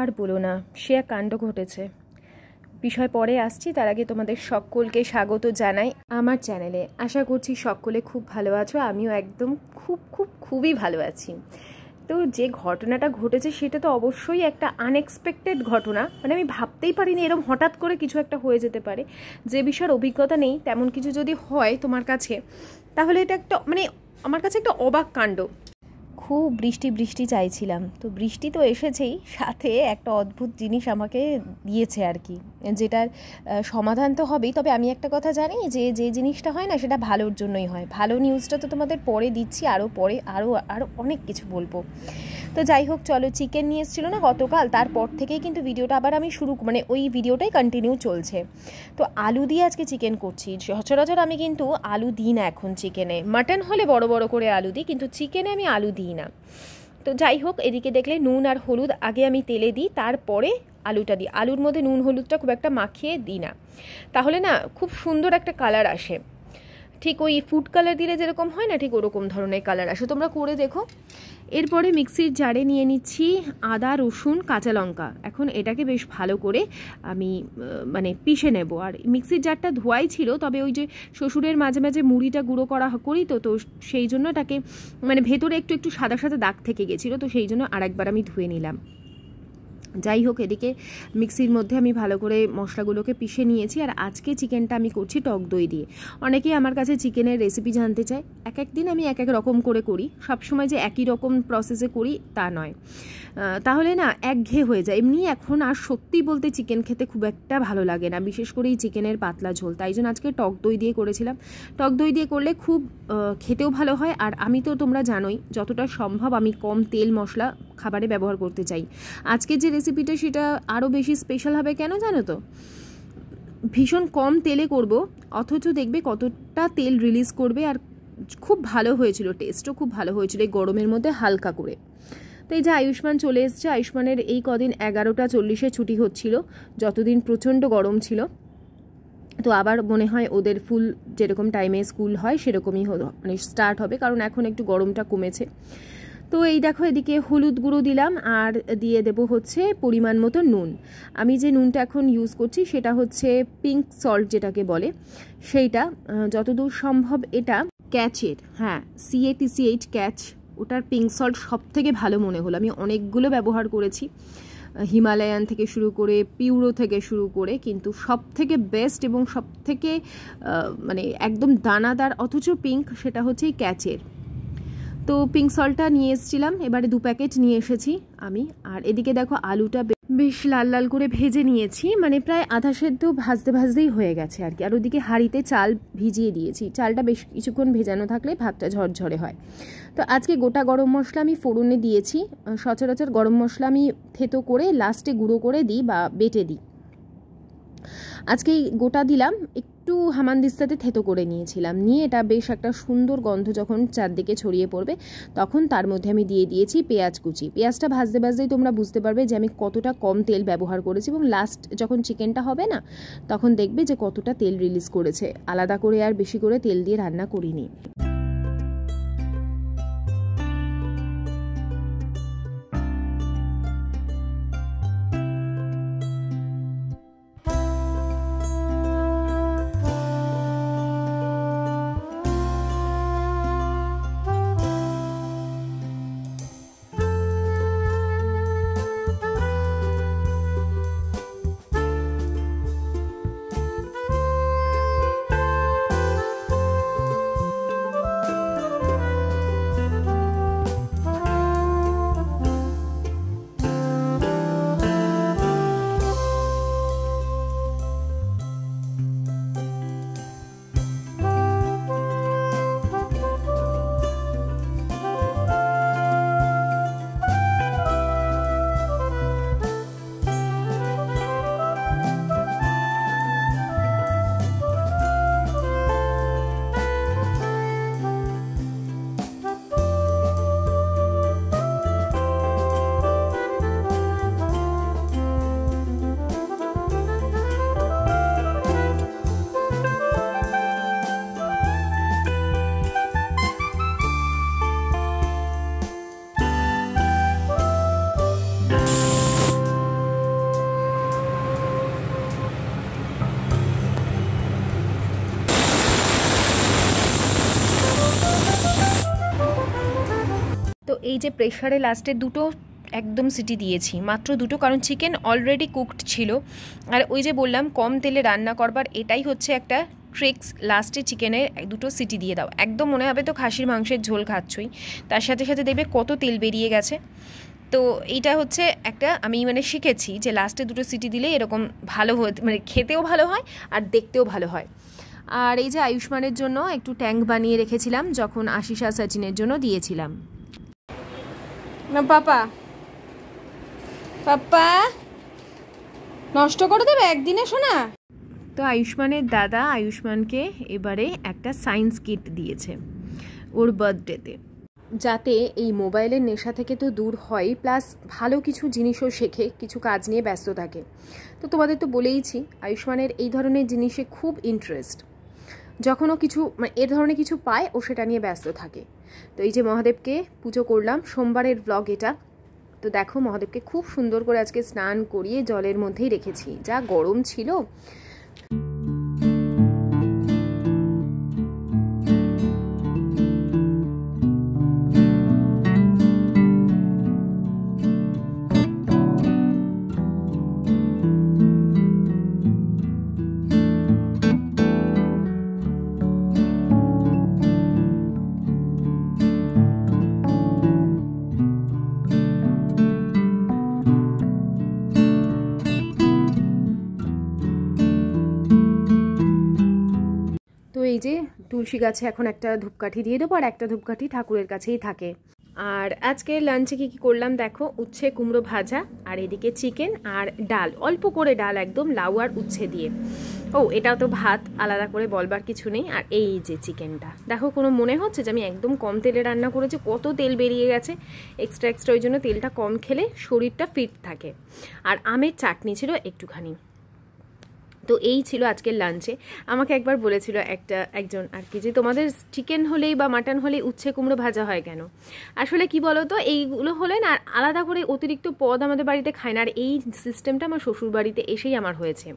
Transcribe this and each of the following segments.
আর বলো না, সে এক কাণ্ড ঘটেছে। বিষয় পরে আসছি, তার আগে তোমাদের সকলকে স্বাগত জানাই আমার চ্যানেলে। আশা করছি সকলে খুব ভালো আছো, আমিও একদম খুবই ভালো আছি। তো যে ঘটনাটা ঘটেছে সেটা তো অবশ্যই একটা আনএক্সপেক্টেড ঘটনা, মানে আমি ভাবতেই পারিনি এরকম হঠাৎ করে কিছু একটা হয়ে যেতে পারে। যে বিষয়ের অভিজ্ঞতা নেই তেমন কিছু যদি হয় তোমার কাছে, তাহলে এটা একটা মানে আমার কাছে একটা অবাক কাণ্ড। খুব বৃষ্টি চাইছিলাম, তো বৃষ্টি তো এসেছেই, সাথে একটা অদ্ভুত জিনিস আমাকে দিয়েছে আর কি, যেটার সমাধান তো হবেই। তবে আমি একটা কথা জানি যে যে জিনিসটা হয় না সেটা ভালোর জন্যই হয়। ভালো নিউজটা তো তোমাদের পরে দিচ্ছি, পরে আরও অনেক কিছু বলবো। তো যাই হোক, চলো, চিকেন নিয়ে এসেছিলো না গতকাল, তারপর থেকেই কিন্তু ভিডিওটা আবার আমি মানে ওই ভিডিওটাই কন্টিনিউ চলছে। তো আলু দিয়ে আজকে চিকেন করছি। সচরাচর আমি কিন্তু আলু দিই না এখন চিকেনে, মাটন হলে বড় বড় করে আলু দিই, কিন্তু চিকেনে আমি আলু দিই না। তো যাই হোক, এদিকে দেখলে নুন আর হলুদ আগে আমি তেলে দিই, তারপরে আলুটা দিই। আলুর মধ্যে নুন হলুদটা খুব একটা মাখিয়ে দিই না, তাহলে না খুব সুন্দর একটা কালার আসে। ঠিক ওই ফুড কালার দিলে যেরকম হয় না, ঠিক ওরকম ধরনের কালার আসে, তোমরা করে দেখো। এরপরে মিক্সির জারে নিয়ে নিচ্ছি আদা, রসুন, কাঁচা লঙ্কা। এখন এটাকে বেশ ভালো করে আমি মানে পিষে নেব। আর মিক্সির জারটা ধোয়াই ছিল, তবে ওই যে শ্বশুরের মাঝে মাঝে মুড়িটা গুঁড়ো করি তো সেই জন্য এটাকে মানে ভেতরে একটু সাদা দাগ থেকে গেছিলো, তো সেই জন্য আরেকবার আমি ধুয়ে নিলাম। যাই হোক, এদিকে মিক্সির মধ্যে আমি ভালো করে মশলাগুলোকে পিষে নিয়েছি। আর আজকে চিকেনটা আমি করছি টক দই দিয়ে। অনেকেই আমার কাছে চিকেনের রেসিপি জানতে চায়। এক দিন আমি এক রকম করে করি, সবসময় যে একই রকম প্রসেসে করি তা নয়, তাহলে না একঘেয়ে হয়ে যায়। এমনি এখন আর সত্যি বলতে চিকেন খেতে খুব একটা ভালো লাগে না, বিশেষ করে এই চিকেনের পাতলা ঝোল। তাই জন্য আজকে টক দই দিয়ে করেছিলাম। টক দই দিয়ে করলে খুব খেতেও ভালো হয়। আর আমি তো তোমরা জানোই যতটা সম্ভব আমি কম তেল মশলা খাবারে ব্যবহার করতে চাই। আজকে যে রেসিপিটা সেটা আরও বেশি স্পেশাল হবে, কেন জানো তো? ভীষণ কম তেলে করব, অথচ দেখবে কতটা তেল রিলিজ করবে। আর খুব ভালো হয়েছিল, টেস্টও খুব ভালো হয়েছিল এই গরমের মধ্যে হালকা করে। তো এই যে আয়ুষ্মান চলে এসছে, আয়ুষ্মানের এই কদিন 11:40 ছুটি হচ্ছিল, যতদিন প্রচণ্ড গরম ছিল। তো আবার মনে হয় ওদের ফুল যেরকম টাইমে স্কুল হয় সেরকমই মানে স্টার্ট হবে, কারণ এখন একটু গরমটা কমেছে। তো এই দেখো, এদিকে হলুদ গুঁড়ো দিলাম, আর দিয়ে দেব হচ্ছে পরিমাণ মতো নুন। আমি যে নুনটা এখন ইউজ করছি সেটা হচ্ছে পিঙ্ক সল্ট যেটাকে বলে, সেইটা। যতদূর সম্ভব এটা ক্যাচের, হ্যাঁ, CATCH ক্যাচ, ওটার পিঙ্ক সল্ট সব থেকে ভালো মনে হলো। আমি অনেকগুলো ব্যবহার করেছি, হিমালয়ান থেকে শুরু করে পিউরো থেকে শুরু করে, কিন্তু সব থেকে বেস্ট এবং সব থেকে মানে একদম দানাদার অথচ পিঙ্ক, সেটা হচ্ছে এই ক্যাচের। তো পিঙ্ক সল্টটা নিয়ে এসেছিলাম, এবারে 2 প্যাকেট নিয়ে এসেছি আমি। আর এদিকে দেখো আলুটা বেশ লাল লাল করে ভেজে নিয়েছি, মানে প্রায় আধা সেদ্ধ ভাজতেই হয়ে গেছে আর কি। আর ওদিকে হাঁড়িতে চাল ভিজিয়ে দিয়েছি, চালটা বেশ কিছুক্ষণ ভেজানো থাকলে ভাতটা ঝরঝরে হয়। তো আজকে গোটা গরম মশলা আমি ফোড়নে দিয়েছি। সচরাচর গরম মশলা আমি থেতো করে লাস্টে গুঁড়ো করে দিই বা বেটে দিই, আজকে গোটা দিলাম। একটু হামানদিস্তাতে থেতো করে নিয়েছিলাম, নিয়ে এটা বেশ একটা সুন্দর গন্ধ যখন চারদিকে ছড়িয়ে পড়বে তখন তার মধ্যে আমি দিয়ে দিয়েছি পেঁয়াজ কুচি। পেঁয়াজটা ভাজতেই তোমরা বুঝতে পারবে যে আমি কতটা কম তেল ব্যবহার করেছি, এবং লাস্ট যখন চিকেনটা হবে না তখন দেখবে যে কতটা তেল রিলিজ করেছে। আলাদা করে আর বেশি করে তেল দিয়ে রান্না করিনি। এই যে প্রেশারে লাস্টে দুটো একদম সিটি দিয়েছি, মাত্র দুটো, কারণ চিকেন অলরেডি কুকড ছিল। আর ওই যে বললাম কম তেলে রান্না করবার এটাই হচ্ছে একটা ট্রিক্স, লাস্টে চিকেনে দুটো সিটি দিয়ে দাও, একদম মনে হবে তো খাসির মাংসের ঝোল খাচ্ছই, তার সাথে সাথে দেখবে কত তেল বেরিয়ে গেছে। তো এইটা হচ্ছে একটা আমি মানে শিখেছি যে লাস্টে দুটো সিটি দিলে এরকম ভালো মানে খেতেও ভালো হয় আর দেখতেও ভালো হয়। আর এই যে আয়ুষ্মানের জন্য একটু ট্যাঙ্ক বানিয়ে রেখেছিলাম, যখন আশিসা সচিনের জন্য দিয়েছিলাম। না পাপা, পাপা নষ্ট করে দেবে একদিনে শোনা। তো আয়ুষ্মানের দাদা আয়ুষ্মানকে এবারে একটা সায়েন্স কিট দিয়েছে ওর বার্থডেতে, যাতে এই মোবাইলের নেশা থেকে তো দূর হয়, প্লাস ভালো কিছু জিনিসও শেখে, কিছু কাজ নিয়ে ব্যস্ত থাকে। তো তোমাদের তো বলেইছি আয়ুষ্মানের এই ধরনের জিনিসে খুব ইন্টারেস্ট, যখনও কিছু মানে এর ধরনের কিছু পায় ও সেটা নিয়ে ব্যস্ত থাকে। তো এই যে মহাদেবকে পুজো করলাম, সোমবারের ব্লগ এটা। তো দেখো মহাদেবকে খুব সুন্দর করে আজকে স্নান করিয়ে জলের মধ্যেই রেখেছি, যা গরম ছিল। এই যে তুলসী গাছে এখন একটা ধূপকাঠি দিয়ে দেবো, আর একটা ধূপকাঠি ঠাকুরের কাছেই থাকে। আর আজকে লাঞ্চে কি করলাম দেখো, উচ্ছে কুমড়ো ভাজা, আর এদিকে চিকেন আর ডাল, অল্প করে ডাল, একদম লাউ আর উচ্ছে দিয়ে। ও এটাও তো ভাত, আলাদা করে বলবার কিছু নেই। আর এই যে চিকেনটা দেখো, কোনো মনে হচ্ছে যে আমি একদম কম তেলে রান্না করেছি, কত তেল বেরিয়ে গেছে এক্সট্রা। ওই জন্য তেলটা কম খেলে শরীরটা ফিট থাকে। আর আমের চাটনি ছিল একটুখানি। তো এই ছিল আজকের লাঞ্চে। আমাকে একবার বলেছিল একজন আর কি, যে তোমাদের চিকেন হলেই বা মাটন হলেই উচ্ছে কুমড়ো ভাজা হয় কেন? আসলে কি বলো তো, এইগুলো হলে না আলাদা করে অতিরিক্ত পদ আমাদের বাড়িতে খায় না। আর এই সিস্টেমটা আমার শ্বশুর বাড়িতে এসেই আমার হয়েছে,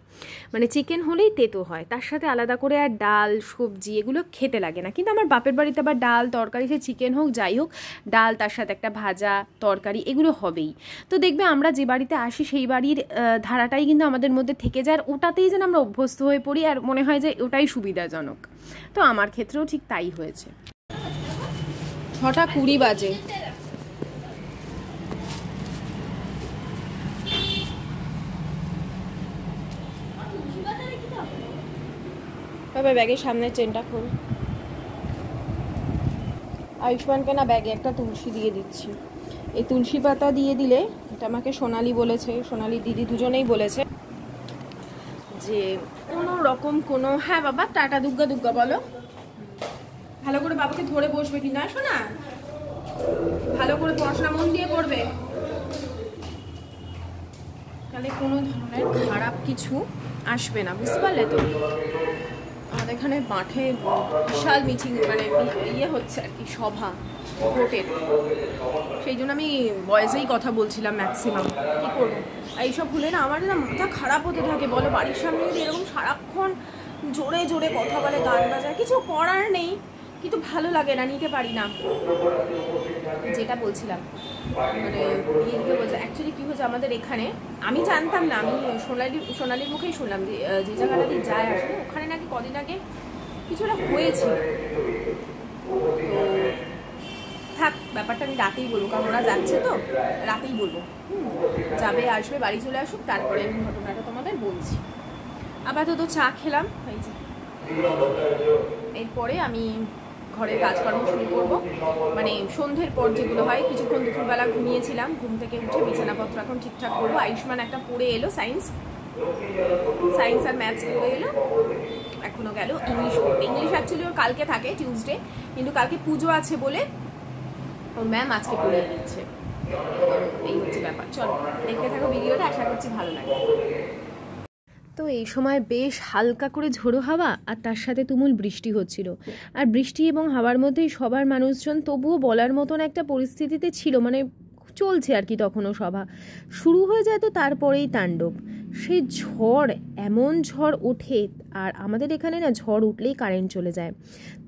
মানে চিকেন হলেই তেতো হয়, তার সাথে আলাদা করে আর ডাল সবজি এগুলো খেতে লাগে না। কিন্তু আমার বাপের বাড়িতে আবার ডাল তরকারি, সে চিকেন হোক যাই হোক, ডাল তার সাথে একটা ভাজা তরকারি এগুলো হবেই। তো দেখবে আমরা যে বাড়িতে আসি সেই বাড়ির ধারাটাই কিন্তু আমাদের মধ্যে থেকে যায়, আর ওটাতেই যেন আমরা অভ্যস্ত হয়ে পড়ি, আর মনে হয় যে ওটাই সুবিধাজনক। তো আমার ক্ষেত্রেও ঠিক তাই হয়েছে। 6:20 বাজে। তবে ব্যাগের সামনের চেনটা খোল। আয়ুষ্মানকে না ব্যাগে একটা তুলসী দিয়ে দিচ্ছি। এই তুলসী পাতা দিয়ে দিলে, এটা আমাকে সোনালি বলেছে, সোনালি দিদি দুজনেই বলেছে যে কোনো রকম কোনো, হ্যাঁ বাবা টাটা দুগ্গা দুগ্গা বলো, ভালো করে বাবাকে ধরে বসবে কি না শোনা, ভালো করে পড়াশোনা মন দিয়ে করবে, তাহলে কোনো ধরনের খারাপ কিছু আসবে না, বুঝতে পারলে তো? আমাদের এখানে মাঠে বিশাল মিটিং, মানে ইয়ে হচ্ছে আর কি, সভা ভোটের, সেই জন্য আমি ভয়েসেই কথা বলছিলাম ম্যাক্সিমাম। কী করবো, এইসব ভুলে না আমার না মাথা খারাপ হতে থাকে বলো। বাড়ির সামনে যদি এরকম সারাক্ষণ জোরে জোরে কথা বলে, গান বাজায়, কিছু করার নেই, কিন্তু ভালো লাগে না, নিতে পারি না। যেটা বলছিলাম, মানে ইয়ে দিকে বলছে, অ্যাকচুয়ালি কী হয়েছে আমাদের এখানে, আমি জানতাম না, আমি সোনালির মুখেই শুনলাম যে জায়গাটা দিয়ে যায় আসলে, ওখানে নাকি কদিন আগে কিছুটা হয়েছিল। তো থাক, ব্যাপারটা আমি রাতেই বলবো, কারণ ওরা যাচ্ছে তো, রাতেই বলবো। যাবে আসবে, বাড়ি চলে আসুক, তারপরে আমি ঘটনাটা তোমাদের বলছি। আপাতত চা খেলাম, এই যে এরপরে আমি ঘরের কাজকর্ম শুরু করবো, মানে সন্ধ্যের পর যেগুলো হয়। কিছুক্ষণ দুপুরবেলা ঘুমিয়েছিলাম, ঘুম থেকে উঠে বিছানাপত্র এখন ঠিকঠাক করবো। আয়ুষ্মান একটা পড়ে এলো, সায়েন্স আর ম্যাথস পড়ে এলো, এখনো গেল ইংলিশ পড়তে। ইংলিশ অ্যাকচুয়ালি ওর কালকে থাকে, টিউসডে, কিন্তু কালকে পুজো আছে বলে ওর ম্যাম আজকে পড়িয়ে দিচ্ছে। এই হচ্ছে ব্যাপার। চলো দেখতে থাকো ভিডিওটা, আশা করছি ভালো লাগে। তো এই সময় বেশ হালকা করে ঝোড়ো হাওয়া, আর তার সাথে তুমুল বৃষ্টি হচ্ছিল। আর বৃষ্টি এবং হাওয়ার মধ্যেই সবার মানুষজন তবুও বলার মতন একটা পরিস্থিতিতে ছিল, মানে চলছে আর কি। তখনও সভা শুরু হয়ে যায়, তো তারপরেই তাণ্ডব সেই ঝড়, এমন ঝড় ওঠে। আর আমাদের এখানে না ঝড় উঠলেই কারেন্ট চলে যায়।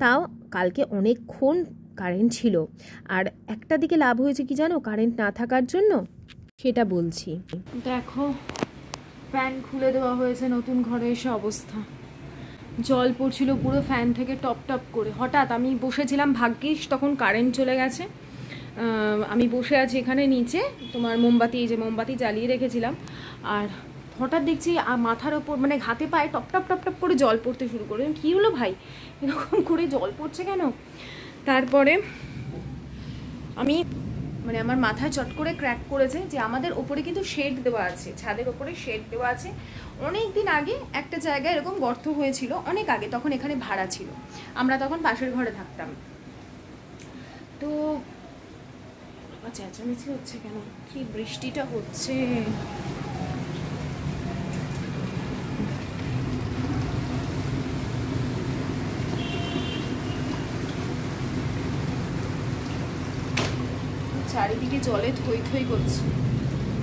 তাও কালকে অনেকক্ষণ কারেন্ট ছিল। আর একটা দিকে লাভ হয়েছে কি জানো, কারেন্ট না থাকার জন্য, সেটা বলছি। দেখো ফ্যান খুলে দেওয়া হয়েছে, নতুন ঘরে এসে অবস্থা, জল পড়ছিল পুরো ফ্যান থেকে টপ টপ করে। হঠাৎ আমি বসেছিলাম, ভাগ্যিস তখন কারেন্ট চলে গেছে। আমি বসে আছি এখানে নিচে, তোমার মোমবাতি, এই যে মোমবাতি জ্বালিয়ে রেখেছিলাম, আর হঠাৎ দেখছি মাথার ওপর মানে হাতে পায়ে টপ টপ টপ টপ করে জল পড়তে শুরু করে। কী হলো ভাই, এরকম করে জল পড়ছে কেন? তারপরে আমি মানে আমার মাথায় চট করে ক্র্যাক করেছে যে আমাদের ওপরে কিন্তু শেড দেওয়া আছে, ছাদের ওপরে শেড দেওয়া আছে। অনেক দিন আগে একটা জায়গায় এরকম গর্ত হয়েছিল, অনেক আগে, তখন এখানে ভাড়া ছিল, আমরা তখন পাশের ঘরে থাকতাম। তো চেঁচামেচি হচ্ছে কেন, কি বৃষ্টিটা হচ্ছে। চারিদিকে জলে থই থই করছে।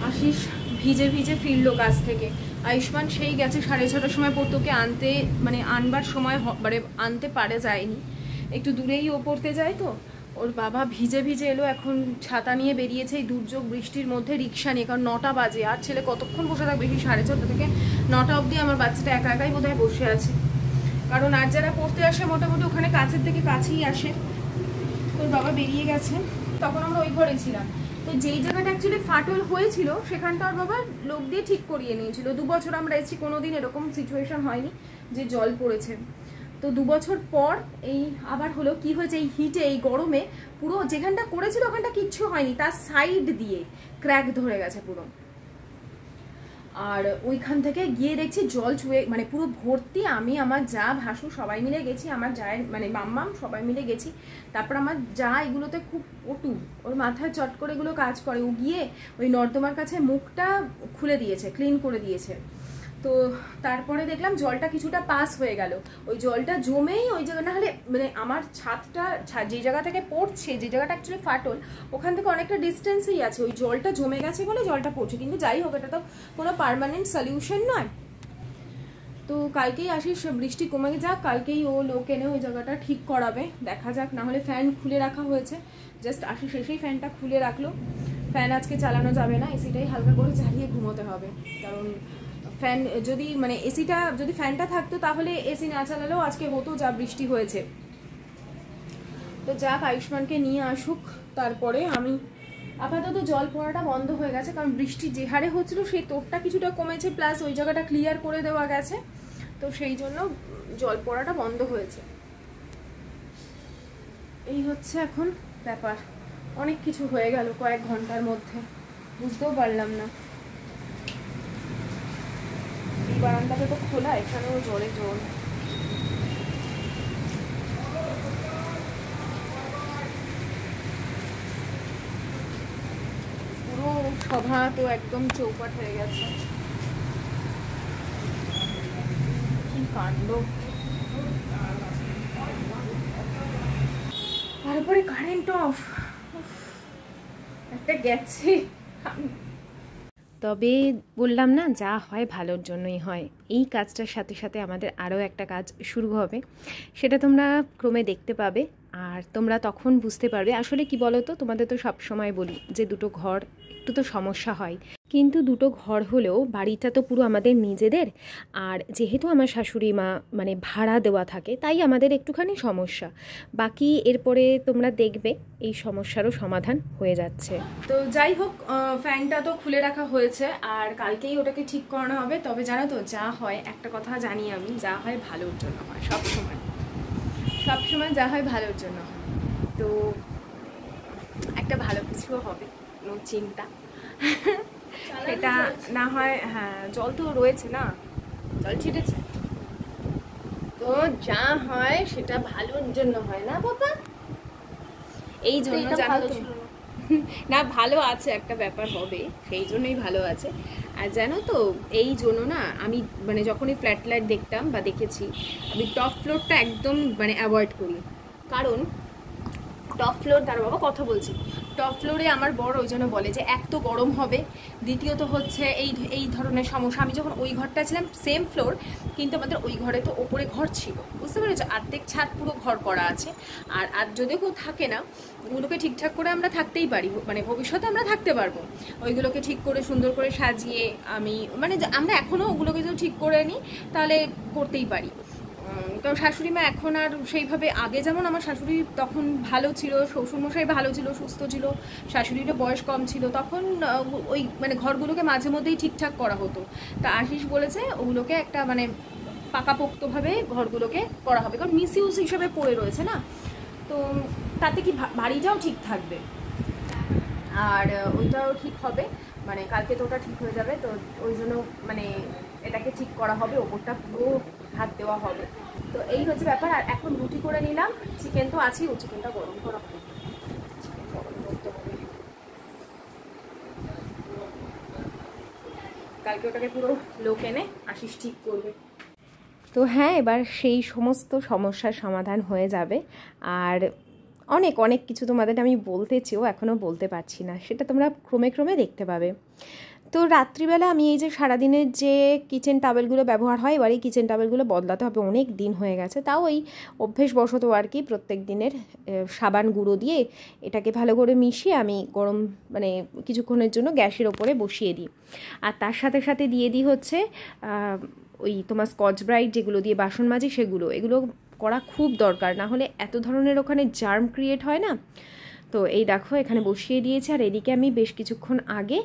আশিস ভিজে ভিজে ফিরলো কাজ থেকে। আয়ুষ্মান সেই গেছে 6:30টার সময় পড়তে, ওকে আনতে মানে আনবার সময় মানে আনতে পারে যায়নি, একটু দূরেই ও পড়তে যায়। তো ওর বাবা ভিজে ভিজে এলো, এখন ছাতা নিয়ে বেরিয়েছে এই দুর্যোগ বৃষ্টির মধ্যে রিক্সা নিয়ে, কারণ 9টা বাজে। আর ছেলে কতক্ষণ বসে থাকবে, বেশি 6:30 থেকে 9টা অবধি আমার বাচ্চাটা একা একাই বোধহয় বসে আছে। কারণ আর যারা পড়তে আসে মোটামুটি ওখানে কাছের থেকে কাছেই আসে। তোর বাবা বেরিয়ে গেছে, তখন আমরা ওই ঘরে ছিলাম। তো যেই জায়গাটা অ্যাকচুয়ালি ফাটল হয়েছিল সেখানটা ওর বাবা লোক দিয়ে ঠিক করিয়ে নিয়েছিল। 2 বছর আমরা এসেছি, কোনোদিন এরকম সিচুয়েশন হয়নি যে জল পড়েছে। তো 2 বছর পর এই আবার হলো। কি হয়েছে, এই হিটে, এই গরমে পুরো যেখানটা করেছিল ওখানটা কিচ্ছু হয়নি, তার সাইড দিয়ে ক্র্যাক ধরে গেছে পুরো। আর ওইখান থেকে গিয়ে দেখছি জল চুয়ে মানে পুরো ভর্তি। আমি, আমার যা, ভাসু সবাই মিলে গেছি, আমার জায়ের মানে মাম্মাম সবাই মিলে গেছি। তারপর আমার যা এগুলোতে খুব পটু, ওর মাথায় চট করে এগুলো কাজ করে। ও গিয়ে ওই নর্দমার কাছে মুখটা খুলে দিয়েছে, ক্লিন করে দিয়েছে। তো তারপরে দেখলাম জলটা কিছুটা পাস হয়ে গেল, ওই জলটা জমেই ওই জায়গা, না হলে মানে আমার ছাদটা যে জায়গা থেকে পড়ছে, যে জায়গাটা অ্যাকচুয়ালি ফাটল, ওখান থেকে অনেকটা ডিস্টেন্সেই আছে, ওই জলটা জমে গেছে বলে জলটা পড়ছে। কিন্তু যাই হোক, এটা তো কোনো পার্মানেন্ট সলিউশন নয়। তো কালকেই আসিস, বৃষ্টি কমে যাক, কালকেই ও লোক এনে ওই জায়গাটা ঠিক করাবে, দেখা যাক। না হলে ফ্যান খুলে রাখা হয়েছে, জাস্ট আসিস এসেই ফ্যানটা খুলে রাখলো। ফ্যান আজকে চালানো যাবে না, এসিটাই হালকা করে চালিয়ে ঘুমোতে হবে। কারণ ফ্যান যদি মানে এসিটা যদি ফ্যানটা থাকতো তাহলে এসি না চালালেও আজকে হতো, যা বৃষ্টি হয়েছে। তো যাক, আয়ুষ্মানকে নিয়ে আসুক, তারপরে আমি আপাতত জল পড়াটা বন্ধ হয়ে গেছে, কারণ বৃষ্টি যে হারে হচ্ছিল সেই তোরটা কিছুটা কমেছে, প্লাস ওই জায়গাটা ক্লিয়ার করে দেওয়া গেছে, তো সেই জন্য জল পড়াটা বন্ধ হয়েছে। এই হচ্ছে এখন ব্যাপার। অনেক কিছু হয়ে গেল কয়েক ঘন্টার মধ্যে, বুঝতেও পারলাম না। এই বারান্দাটা তো খোলা, এখানেও জলে জল। পুরো সভা তো একদম চৌপাট হয়ে গেছে, কি কাণ্ড। তারপরে কারেন্ট অফ, একটা গেছে। তবে বললাম না, যা হয় ভালোর জন্যই হয়। এই কাজটার সাথে সাথে আমাদের আরও একটা কাজ শুরু হবে, সেটা তোমরা ক্রমে দেখতে পাবে। আর তোমরা তখন বুঝতে পারবে আসলে কি বলো তো, তোমাদের তো সব সময় বলি যে 2টো ঘর একটু তো সমস্যা হয়, কিন্তু 2টো ঘর হলেও বাড়িটা তো পুরো আমাদের নিজেদের। আর যেহেতু আমার শাশুড়ি মা মানে ভাড়া দেওয়া থাকে, তাই আমাদের একটুখানি সমস্যা। বাকি এরপরে তোমরা দেখবে এই সমস্যারও সমাধান হয়ে যাচ্ছে। তো যাই হোক, ফ্যানটা তো খুলে রাখা হয়েছে, আর কালকেই ওটাকে ঠিক করানো হবে। তবে জানো তো, যা হয়, একটা কথা জানি আমি, যা হয় ভালোর জন্য হয়, সবসময় যা হয় ভালোর জন্য হয়। তো একটা ভালো কিছুও হবে, নো চিন্তা। এটা না হয়, হ্যাঁ জল তো রয়েছে না, জল ছিটেছে, তো যা হয় সেটা ভালোর জন্য হয় না বাবা। এই জন্য জানো তো, না ভালো আছে, একটা ব্যাপার হবে, সেই জন্যই ভালো আছে। আর জানো তো, এই জন্য না আমি মানে যখনই ফ্ল্যাট দেখতাম বা দেখেছি, আমি টপ ফ্লোরটা একদম মানে অ্যাভয়েড করি। কারণ টপ ফ্লোর, তার বাবা কথা বলছি, টপ ফ্লোরে আমার বর ওই জন্য বলে যে এক তো গরম হবে, দ্বিতীয়ত হচ্ছে এই ধরনের সমস্যা। আমি যখন ওই ঘরটা ছিলাম সেম ফ্লোর, কিন্তু আমাদের ওই ঘরে তো ওপরে ঘর ছিল, বুঝতে পেরেছো, অর্ধেক ছাদ পুরো ঘর করা আছে। আর যদিও কেউ থাকে না, ওগুলোকে ঠিকঠাক করে আমরা থাকতেই পারি, মানে ভবিষ্যতে আমরা থাকতে পারবো। ওইগুলোকে ঠিক করে সুন্দর করে সাজিয়ে আমি মানে আমরা এখনও ওগুলোকে যদি ঠিক করে নিই তাহলে করতেই পারি। কারণ শাশুড়ি মা এখন আর সেইভাবে, আগে যেমন আমার শাশুড়ি তখন ভালো ছিল, শ্বশুরমশাই ভালো ছিল, সুস্থ ছিল, শাশুড়িরও বয়স কম ছিল, তখন ওই মানে ঘরগুলোকে মাঝে মধ্যেই ঠিকঠাক করা হতো। তা আশিস বলেছে ওগুলোকে একটা মানে পাকাপোক্তভাবে ঘরগুলোকে করা হবে, কারণ মিস ইউজ হিসেবে পড়ে রয়েছে না, তো তাতে কি বাড়িটাও ঠিক থাকবে আর ওইটাও ঠিক হবে, মানে কালকে তো ওটা ঠিক হয়ে যাবে। তো ওই জন্য মানে এটাকে ঠিক করা হবে, ওপরটা পুরো হাত দেওয়া হবে। তো এই হচ্ছে ব্যাপার। আর এখন রুটি করে নিলাম, চিকেন তো আছেই, ও চিকেনটা গরম করা হবে, গরম করতে হবে, কালকে ওটাকে পুরো লোক এনে আশিস ঠিক করবে। তো হ্যাঁ, এবার সেই সমস্ত সমস্যার সমাধান হয়ে যাবে। আর অনেক অনেক কিছু তোমাদের আমি বলতে চেয়েও এখনও বলতে পারছি না, সেটা তোমরা ক্রমে ক্রমে দেখতে পাবে। তো রাত্রিবেলা আমি এই যে সারাদিনের যে কিচেন টাওয়েলগুলো ব্যবহার হয়, এবার এই কিচেন টাওয়েলগুলো বদলাতে হবে, অনেক দিন হয়ে গেছে, তাও ওই অভ্যেসবশত আর কি প্রত্যেক দিনের সাবান গুঁড়ো দিয়ে এটাকে ভালো করে মিশিয়ে আমি গরম মানে কিছুক্ষণের জন্য গ্যাসের ওপরে বসিয়ে দিই। আর তার সাথে সাথে দিয়ে দিই হচ্ছে ওই তোমার স্কচ ব্রাইট যেগুলো দিয়ে বাসন মাজি সেগুলো, এগুলো করা খুব দরকার, না হলে এত ধরনের ওখানে জার্ম ক্রিয়েট হয় না। তো এই দেখো এখানে বসিয়ে দিয়েছি। আর এদিকে আমি বেশ কিছুক্ষণ আগে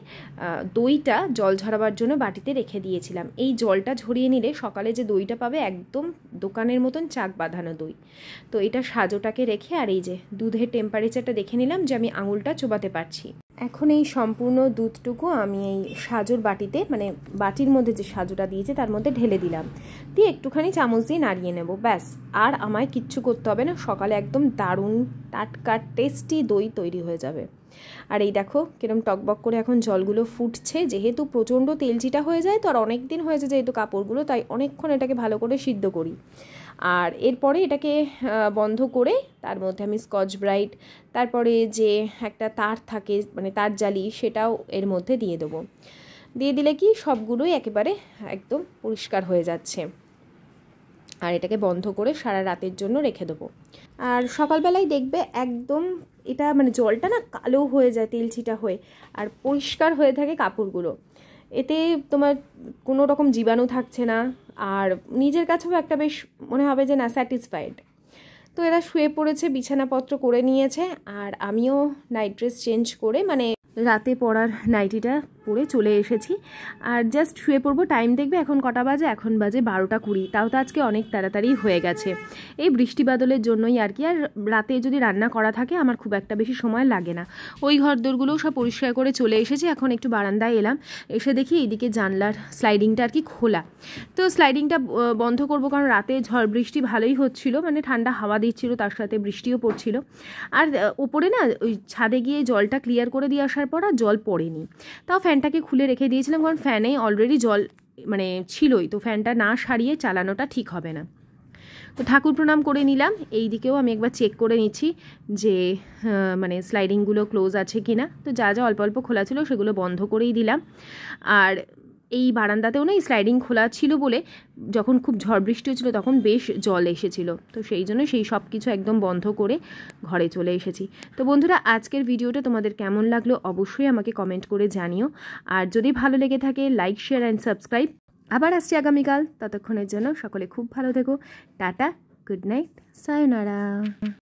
দইটা জল ঝরাবার জন্য বাটিতে রেখে দিয়েছিলাম। এই জলটা ঝরিয়ে নিলে সকালে যে দইটা পাবে একদম দোকানের মতন চাক বাঁধানো দই। তো এটা সাজোটাকে রেখে, আর এই যে দুধের টেম্পারেচারটা দেখে নিলাম যে আমি আঙুলটা চোবাতে পারছি। এখন এই সম্পূর্ণ দুধটুকু আমি এই সাজোর বাটিতে, মানে বাটির মধ্যে যে সাজোটা দিয়েছে তার মধ্যে ঢেলে দিলাম, দিয়ে একটুখানি চামচ দিয়ে নাড়িয়ে নেব, ব্যাস। আর আমায় কিচ্ছু করতে হবে না, সকালে একদম দারুণ টাটকা টেস্টি দই তৈরি হয়ে যাবে। আর এই দেখো কিরম টকবক করে এখন জলগুলো ফুটছে, যেহেতু প্রচণ্ড তেলচিটা হয়ে যায় তো, আর অনেক দিন হয়েছে যেহেতু কাপড়গুলো, তাই অনেকক্ষণ এটাকে ভালো করে সিদ্ধ করি। আর এরপরে এটাকে বন্ধ করে তার মধ্যে আমি স্কচ ব্রাইট, তারপরে যে একটা তার থাকে মানে তার জালি, সেটাও এর মধ্যে দিয়ে দেবো। দিয়ে দিলে কি সবগুলোই একেবারে একদম পরিষ্কার হয়ে যাচ্ছে। আর এটাকে বন্ধ করে সারা রাতের জন্য রেখে দেবো। আর সকালবেলায় দেখবে একদম এটা মানে জলটা না কালো হয়ে যায় তেলচিটা হয়ে, আর পরিষ্কার হয়ে থাকে কাপড়গুলো। এতে তোমার কোনো রকম জীবাণু থাকছে না, আর নিজের কাছেও একটা বেশ মনে হবে যে না স্যাটিসফাইড। তো এরা শুয়ে পড়েছে, বিছানাপত্র করে নিয়েছে, আর আমিও নাইট ড্রেস চেঞ্জ করে মানে রাতে পরার নাইটিটা পরে চলে এসেছি। আর জাস্ট শুয়ে পড়বো। টাইম দেখবে এখন কটা বাজে, এখন বাজে 12টা 20। তাও তো আজকে অনেক তাড়াতাড়ি হয়ে গেছে, এই বৃষ্টি বাদলের জন্যই আর কি। আর রাতে যদি রান্না করা থাকে আমার খুব একটা বেশি সময় লাগে না। ওই ঘরদোরগুলোও সব পরিষ্কার করে চলে এসেছি, এখন একটু বারান্দায় এলাম, এসে দেখি এইদিকে জানলার স্লাইডিংটা আর কি খোলা। তো স্লাইডিংটা বন্ধ করব, কারণ রাতে ঝড় বৃষ্টি ভালোই হচ্ছিল, মানে ঠান্ডা হাওয়া দিচ্ছিল, তার সাথে বৃষ্টিও পড়ছিল। আর ওপরে না ওই ছাদে গিয়ে জলটা ক্লিয়ার করে দিয়ে আসার পর আর জল পড়েনি, তাও ফ্যানটাকে খুলে রেখে দিয়েছিলাম, কারণ ফ্যানে অলরেডি জল মানে ছিলই, তো ফ্যানটা না সারিয়ে চালানোটা ঠিক হবে না। তো ঠাকুর প্রণাম করে নিলাম। এই দিকেও আমি একবার চেক করে নিচ্ছি যে মানে স্লাইডিংগুলো ক্লোজ আছে কি না। তো যা যা অল্প অল্প খোলা ছিল সেগুলো বন্ধ করেই দিলাম। আর এই বারান্দাতেও না এই স্লাইডিং খোলা ছিল বলে যখন খুব ঝড় বৃষ্টি হচ্ছিল তখন বেশ জল এসেছিল, তো সেই জন্য সেই সব কিছু একদম বন্ধ করে ঘরে চলে এসেছি। তো বন্ধুরা, আজকের ভিডিওটা তোমাদের কেমন লাগলো অবশ্যই আমাকে কমেন্ট করে জানিও। আর যদি ভালো লেগে থাকে লাইক, শেয়ার অ্যান্ড সাবস্ক্রাইব। আবার আসছি আগামীকাল, ততক্ষণের জন্য সকলে খুব ভালো থেকো। Tata, good night, সায়োনারা।